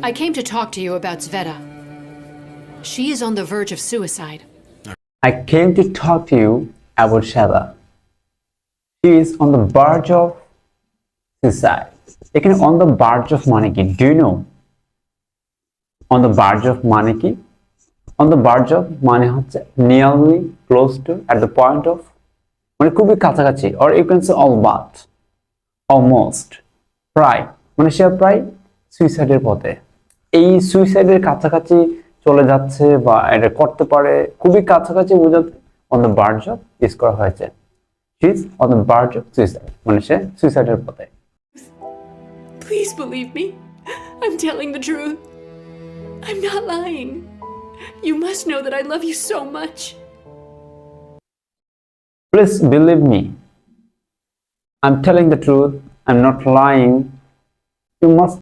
I came to talk to you about Zveta. She is on the verge of suicide. I came to talk to you about Shada. She is on the verge of suicide. এখানে on the verge of মানে কি? Do you know? On the verge of মানে কি? On the verge of মানে হচ্ছে nearly, close to, at the point of, মানে খুবই কাছাকাছি, or you can say all but, almost, প্রায়, মানে সে প্রায় সুইসাইডের পথে। এই সুইসাইডের কাছাকাছি চলে যাচ্ছে বা এটা করতে পারে, খুবই কাছাকাছি বোঝাতে on the verge of use করা হয়েছে। She is on the verge of suicide, মানে সে সুইসাইডের পথে। Please believe me. I'm telling the truth. I'm not lying. You must know that I love you so much. Please believe me. I'm telling the truth. I'm not lying. You must